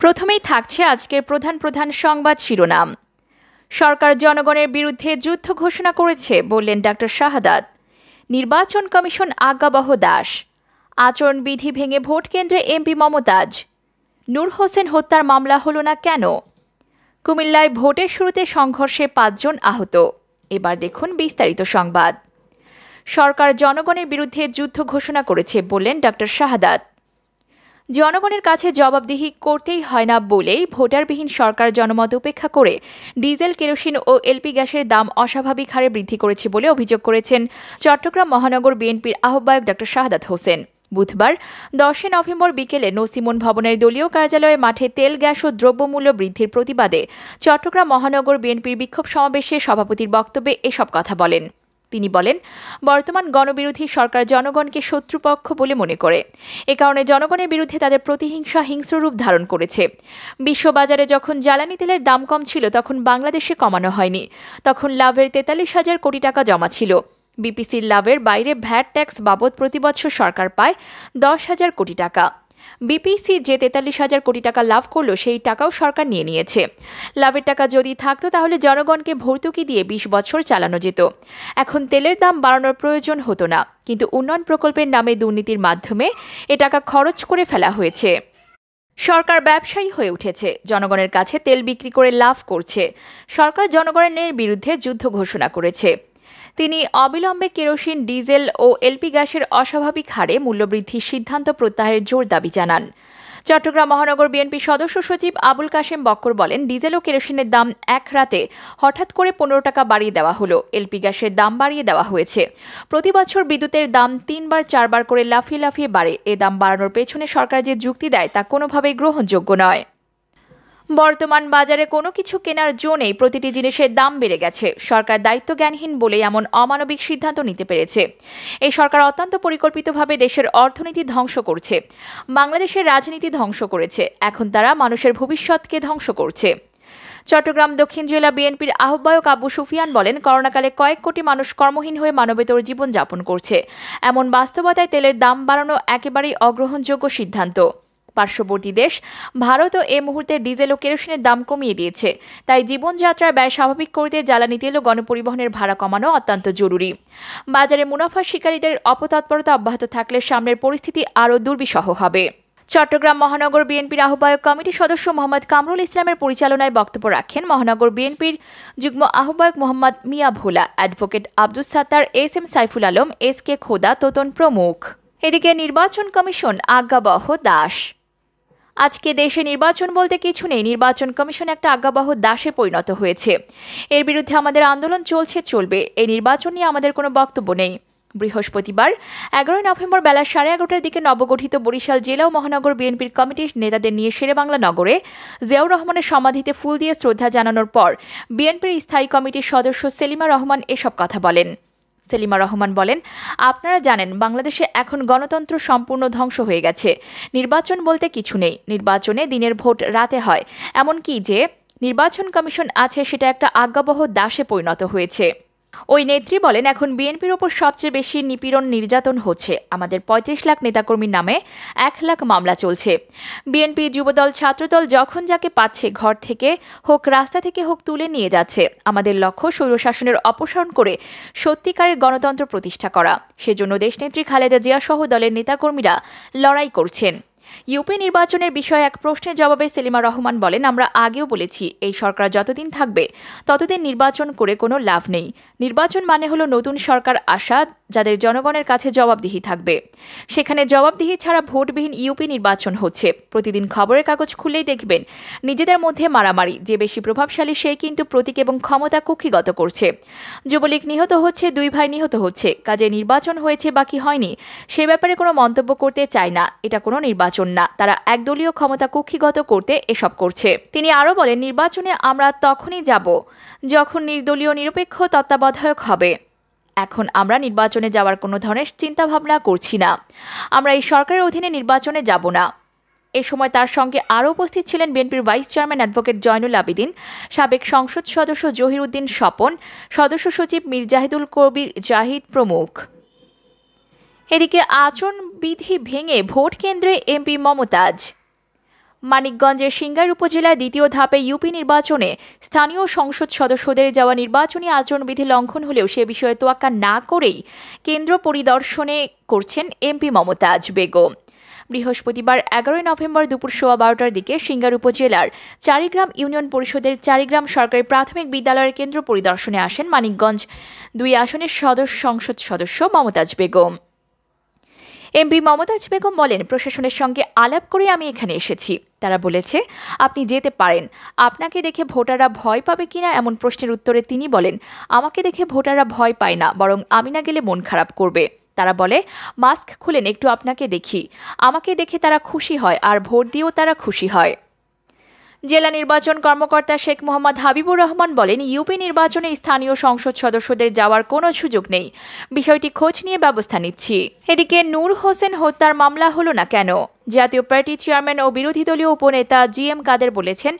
প্রথমেই থাকছে আজকের প্রধান প্রধান সংবাদ শিরোনাম। সরকার জনগণের বিরুদ্ধে যুদ্ধ ঘোষণা করেছে বললেন ডক্টর শাহাদাত। নির্বাচন কমিশন আজ্ঞাবহ দাস। আচরণবিধি ভেঙে ভোট কেন্দ্রে এমপি মমতাজ। নূর হোসেন হত্যার মামলা হলো না কেন? কুমিল্লায় ভোটের শুরুতে সংঘর্ষে 5 জন আহত। এবার দেখুন বিস্তারিত সংবাদ। সরকার জনগণের বিরুদ্ধে যুদ্ধ ঘোষণা করেছে বললেন ডক্টর শাহাদাত। জনগণের কাছে জবাবদিহি করতেই হয় না বলেই ভোটারবিহীন সরকার জনমত উপেক্ষা করে ডিজেল, কেরোসিন ও এলপি গ্যাসের দাম অস্বাভাবিক হারে বৃদ্ধি করেছে বলে অভিযোগ করেছেন চট্টগ্রাম মহানগর বিএনপির আহ্বায়ক ডক্টর শাহাদাত হোসেন। বুধবার 10 নভেম্বর বিকেলে নসিমন ভবনের দলীয় কার্যালয়ে মাঠে তেল, গ্যাস ও দ্রব্যমূল্য বৃদ্ধির প্রতিবাদে চট্টগ্রাম মহানগর বিএনপির বিক্ষোভ সমাবেশে সভাপতির বক্তব্যে এসব কথা বলেন। তিনি বলেন, বর্তমান গণবিরোধী সরকার জনগণকে শত্রুপক্ষ বলে মনে করে। এ কারণে জনগণের বিরুদ্ধে তাদের প্রতিহিংসা হিংস্র রূপ ধারণ করেছে। বিশ্ববাজারে যখন জ্বালানি তেলের দাম কম ছিল তখন বাংলাদেশে কমানো হয়নি। তখন লাভের 43,000 কোটি টাকা জমা ছিল। বিপিসির লাভের বাইরে ভ্যাট ট্যাক্স বাবদ প্রতিবছর সরকার পায় 10,000 কোটি টাকা। বিপিসি যে 43,000 কোটি টাকা লাভ করলো সেই টাকাও সরকার নিয়ে নিয়েছে। লাভের টাকা যদি থাকতো তাহলে জনগণকে ভর্তুকি দিয়ে 20 বছর চালানো যেত। এখন তেলের দাম বাড়ানোর প্রয়োজন হতো না, কিন্তু উন্নয়ন প্রকল্পের নামে দুর্নীতির মাধ্যমে এ টাকা খরচ করে ফেলা হয়েছে। সরকার ব্যবসায়ী হয়ে উঠেছে, জনগণের কাছে তেল বিক্রি করে লাভ করছে। সরকার জনগণের বিরুদ্ধে যুদ্ধ ঘোষণা করেছে। তিনি অবিলম্বে কেরোসিন, ডিজেল ও এলপি গ্যাসের অস্বাভাবিক হারে মূল্যবৃদ্ধির সিদ্ধান্ত প্রত্যাহারের জোর দাবি জানান। চট্টগ্রাম মহানগর বিএনপির সদস্য সচিব আবুল কাশেম বক্কর বলেন, ডিজেল ও কেরোসিনের দাম এক রাতে হঠাৎ করে 15 টাকা বাড়িয়ে দেওয়া হলো। এলপি গ্যাসের দাম বাড়িয়ে দেওয়া হয়েছে। প্রতি বছর বিদ্যুতের দাম 3-4 বার করে লাফিয়ে লাফিয়ে বাড়ে। এ দাম বাড়ানোর পেছনে সরকার যে যুক্তি দেয় তা কোনোভাবেই গ্রহণযোগ্য নয়। বর্তমান বাজারে কোনো কিছু কেনার জন্যই প্রতিটি জিনিসের দাম বেড়ে গেছে। সরকার দায়িত্বজ্ঞানহীন বলে এমন অমানবিক সিদ্ধান্ত নিতে পেরেছে। এই সরকার অত্যন্ত পরিকল্পিতভাবে দেশের অর্থনীতি ধ্বংস করছে, বাংলাদেশের রাজনীতি ধ্বংস করেছে। এখন তারা মানুষের ভবিষ্যৎকে ধ্বংস করছে। চট্টগ্রাম দক্ষিণ জেলা বিএনপির আহ্বায়ক আবু সুফিয়ান বলেন, করোনাকালে কয়েক কোটি মানুষ কর্মহীন হয়ে মানবেতর জীবন যাপন করছে। এমন বাস্তবতায় তেলের দাম বাড়ানো একেবারেই অগ্রহণযোগ্য সিদ্ধান্ত। পার্শ্ববর্তী দেশ ভারতও এ মুহূর্তে ডিজেল ও কেরোসিনের দাম কমিয়ে দিয়েছে। তাই জীবনযাত্রার ব্যয় স্বাভাবিক করতে জ্বালানি তেল ও গণপরিবহনের ভাড়া কমানো অত্যন্ত জরুরি। বাজারে মুনাফা শিকারীদের অপতৎপরতা অব্যাহত থাকলে সামনের পরিস্থিতি আরও দুর্বিষহ হবে। চট্টগ্রাম মহানগর বিএনপির আহ্বায়ক কমিটির সদস্য মোহাম্মদ কামরুল ইসলামের পরিচালনায় বক্তব্য রাখেন মহানগর বিএনপির যুগ্ম আহ্বায়ক Mohammad Mia Bhola, advocate Abdus Sattar, S M. Saiful Alam, S K. Khoda, Totan প্রমুখ। এদিকে নির্বাচন কমিশন আজ্ঞাবহ দাস। আজকে দেশে নির্বাচন বলতে কিছু নেই। নির্বাচন কমিশন একটা আজ্ঞাবহ দাসে পরিণত হয়েছে। এর বিরুদ্ধে আমাদের আন্দোলন চলবে। এই নির্বাচন নিয়ে আমাদের কোনো বক্তব্য নেই। বৃহস্পতিবার 11 নভেম্বর বেলা 11:30টার দিকে নবগঠিত বরিশাল জেলা ও মহানগর বিএনপির কমিটির নেতাদের নিয়ে শেরেবাংলা নগরে জিয়াউর রহমানের সমাধিতে ফুল দিয়ে শ্রদ্ধা জানানোর পর বিএনপির স্থায়ী কমিটির সদস্য সেলিমা রহমান এসব কথা বলেন। সেলিমা রহমান বলেন, আপনারা জানেন বাংলাদেশে এখন গণতন্ত্র সম্পূর্ণ ধ্বংস হয়ে গেছে। নির্বাচন বলতে কিছু নেই। নির্বাচনে দিনের ভোট রাতে হয়। এমনকি যে নির্বাচন কমিশন আছে সেটা একটা আজ্ঞাবহ দাসে পরিণত হয়েছে। ওই নেত্রী বলেন, এখন বিএনপির ওপর সবচেয়ে বেশি নিপীড়ন নির্যাতন হচ্ছে। আমাদের 35 লাখ নেতাকর্মীর নামে 1 লাখ মামলা চলছে। বিএনপি, যুবদল, ছাত্রদল যখন যাকে পাচ্ছে ঘর থেকে হোক রাস্তা থেকে হোক তুলে নিয়ে যাচ্ছে। আমাদের লক্ষ্য স্বৈরশাসনের অপসারণ করে সত্যিকারের গণতন্ত্র প্রতিষ্ঠা করা। সেজন্য দেশনেত্রী খালেদা জিয়া সহ দলের নেতাকর্মীরা লড়াই করছেন। ইউপি নির্বাচনের বিষয়ে এক প্রশ্নের জবাবে সেলিমা রহমান বলেন, আমরা আগেও বলেছি এই সরকার যতদিন থাকবে ততদিন নির্বাচন করে কোনো লাভ নেই। নির্বাচন মানে হলো নতুন সরকার আসা, যাদের জনগণের কাছে জবাবদিহি থাকবে। সেখানে জবাবদিহি ছাড়া ভোটবিহীন ইউপি নির্বাচন হচ্ছে। প্রতিদিন খবরের কাগজ খুললেই দেখবেন নিজেদের মধ্যে মারামারি। যে বেশি প্রভাবশালী সেই কিন্তু প্রতীক এবং ক্ষমতা কুক্ষিগত করছে। যুবলীগ নিহত হচ্ছে, 2 ভাই নিহত হচ্ছে। কাজে নির্বাচন হয়েছে বাকি হয়নি সে ব্যাপারে কোনো মন্তব্য করতে চায় না। এটা কোনো নির্বাচন না, তারা একদলীয় ক্ষমতা কুক্ষিগত করতে এসব করছে। তিনি আরও বলেন, নির্বাচনে আমরা তখনই যাব যখন নির্দলীয় নিরপেক্ষ তত্ত্বাবধায়ক হবে। এখন আমরা নির্বাচনে যাওয়ার কোনো ধরনের চিন্তাভাবনা করছি না। আমরা এই সরকারের অধীনে নির্বাচনে যাব না। এ সময় তার সঙ্গে আরও উপস্থিত ছিলেন বিএনপির vice chairman advocate Zainul Abedin, সাবেক সংসদ সদস্য জহির উদ্দিন স্বপন, সদস্য সচিব মীর জাহিদুল কবির জাহিদ প্রমুখ। এদিকে আচরণবিধি ভেঙে ভোট কেন্দ্রে এমপি মমতাজ। মানিকগঞ্জের সিংগাইর উপজেলায় দ্বিতীয় ধাপে ইউপি নির্বাচনে স্থানীয় সংসদ সদস্যদের যাওয়া নির্বাচনী আচরণবিধি লঙ্ঘন হলেও সে বিষয়ে তোয়াক্কা না করেই কেন্দ্র পরিদর্শনে করছেন এমপি মমতাজ বেগম। বৃহস্পতিবার 11 নভেম্বর দুপুর 12:15টার দিকে সিংগাইর উপজেলার চারিগ্রাম ইউনিয়ন পরিষদের চারিগ্রাম সরকারি প্রাথমিক বিদ্যালয়ের কেন্দ্র পরিদর্শনে আসেন মানিকগঞ্জ 2 আসনের সংসদ সদস্য মমতাজ বেগম। এমপি মমতাজ বেগম বলেন, প্রশাসনের সঙ্গে আলাপ করে আমি এখানে এসেছি। তারা বলেছে আপনি যেতে পারেন। আপনাকে দেখে ভোটাররা ভয় পাবে কিনা এমন প্রশ্নের উত্তরে তিনি বলেন, আমাকে দেখে ভোটাররা ভয় পায় না, বরং আমি না গেলে মন খারাপ করবে। তারা বলে, মাস্ক খুলেন, একটু আপনাকে দেখি। আমাকে দেখে তারা খুশি হয় আর ভোট দিয়েও তারা খুশি হয়। জেলা নির্বাচন কর্মকর্তা শেখ মোহাম্মদ হাবিবুর রহমান বলেন, ইউপি নির্বাচনে স্থানীয় সংসদ সদস্যদের যাওয়ার কোনো সুযোগ নেই। বিষয়টি খোঁজ নিয়ে ব্যবস্থা নিচ্ছি। এদিকে নূর হোসেন হত্যার মামলা হলো না কেন? জাতীয় পার্টি চেয়ারম্যান ও বিরোধী দলীয় উপনেতা জিএম কাদের বলেছেন,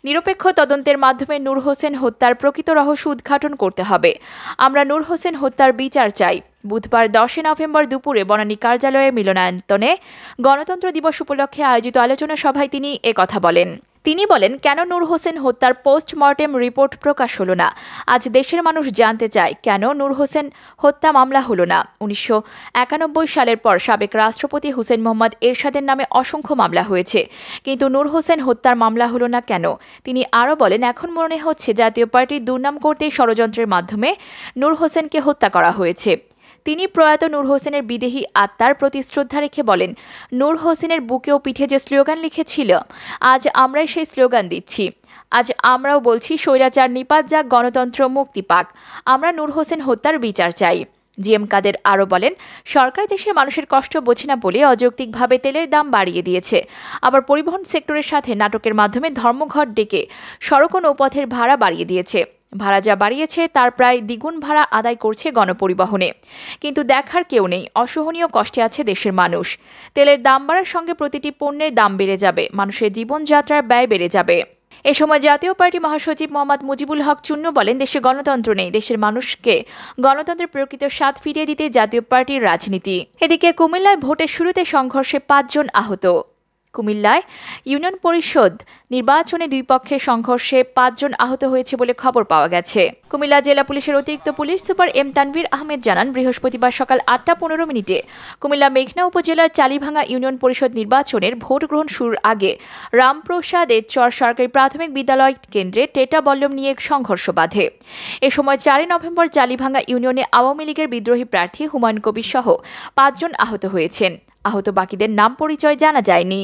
নিরপেক্ষ তদন্তের মাধ্যমে নূর হোসেন হত্যার প্রকৃত রহস্য উদ্ঘাটন করতে হবে। আমরা নূর হোসেন হত্যার বিচার চাই। বুধবার 10 নভেম্বর দুপুরে বনানী কার্যালয়ে মিলনায়তনে গণতন্ত্র দিবস উপলক্ষে আয়োজিত আলোচনা সভায় তিনি একথা বলেন। তিনি বলেন, কেন নূর হোসেন হত্যার পোস্টমর্টেম রিপোর্ট প্রকাশ হলো না? আজ দেশের মানুষ জানতে চায় কেন নূর হোসেন হত্যা মামলা হলো না। 1991 সালের পর সাবেক রাষ্ট্রপতি হুসেন মোহাম্মদ এরশাদের নামে অসংখ্য মামলা হয়েছে, কিন্তু নূর হোসেন হত্যার মামলা হলো না কেন? তিনি আরও বলেন, এখন মনে হচ্ছে জাতীয় পার্টির দুর্নাম করতে ষড়যন্ত্রের মাধ্যমে নূর হোসেনকে হত্যা করা হয়েছে। তিনি প্রয়াত নূর হোসেনের বিদেহী আত্মার প্রতি শ্রদ্ধা রেখে বলেন, নূর হোসেনের বুকে ও পিঠে যে স্লোগান লিখেছিল, আজ আমরাই সেই স্লোগান দিচ্ছি। আজ আমরাও বলছি, স্বৈরাচার নিপাত যাক, গণতন্ত্র মুক্তি পাক। আমরা নূর হোসেন হত্যার বিচার চাই। জিএম কাদের আরও বলেন, সরকার দেশের মানুষের কষ্ট বোঝে না বলে অযৌক্তিকভাবে তেলের দাম বাড়িয়ে দিয়েছে। আবার পরিবহন সেক্টরের সাথে নাটকের মাধ্যমে ধর্মঘট ডেকে সড়ক ও নৌপথের ভাড়া বাড়িয়ে দিয়েছে। ভাড়া যা বাড়িয়েছে তার প্রায় দ্বিগুণ ভাড়া আদায় করছে গণপরিবহনে। কিন্তু দেখার কেউ নেই, অসহনীয় কষ্টে আছে দেশের মানুষ। তেলের দাম বাড়ার সঙ্গে প্রতিটি পণ্যের দাম বেড়ে যাবে, মানুষের জীবনযাত্রার ব্যয় বেড়ে যাবে। এ সময় জাতীয় পার্টি মহাসচিব মোহাম্মদ মুজিবুল হক চুন্নু বলেন, দেশে গণতন্ত্র নেই, দেশের মানুষকে গণতন্ত্রের প্রকৃত স্বাদ ফিরিয়ে দিতে জাতীয় পার্টির রাজনীতি। এদিকে কুমিল্লায় ভোটের শুরুতে সংঘর্ষে 5 জন আহত। কুমিল্লায় ইউনিয়ন পরিষদ নির্বাচনে দুই পক্ষের সংঘর্ষে 5 জন আহত হয়েছে বলে খবর পাওয়া গেছে। কুমিল্লা জেলা পুলিশের অতিরিক্ত police super M Tanvir Ahmed জানান, বৃহস্পতিবার সকাল 8:15 কুমিল্লা মেঘনা উপজেলার চালিভাঙ্গা ইউনিয়ন পরিষদ নির্বাচনের ভোট গ্রহণ শুরুর আগে রামপ্রসাদের চর সরকারি প্রাথমিক বিদ্যালয় কেন্দ্রে টেটা বল্লম নিয়ে সংঘর্ষ বাধে। এ সময় 4 নভেম্বর চালিভাঙ্গা ইউনিয়নে আওয়ামী লীগের বিদ্রোহী প্রার্থী হুমায়ুন কবির সহ 5 জন আহত হয়েছেন। আহত বাকিদের নাম পরিচয় জানা যায়নি।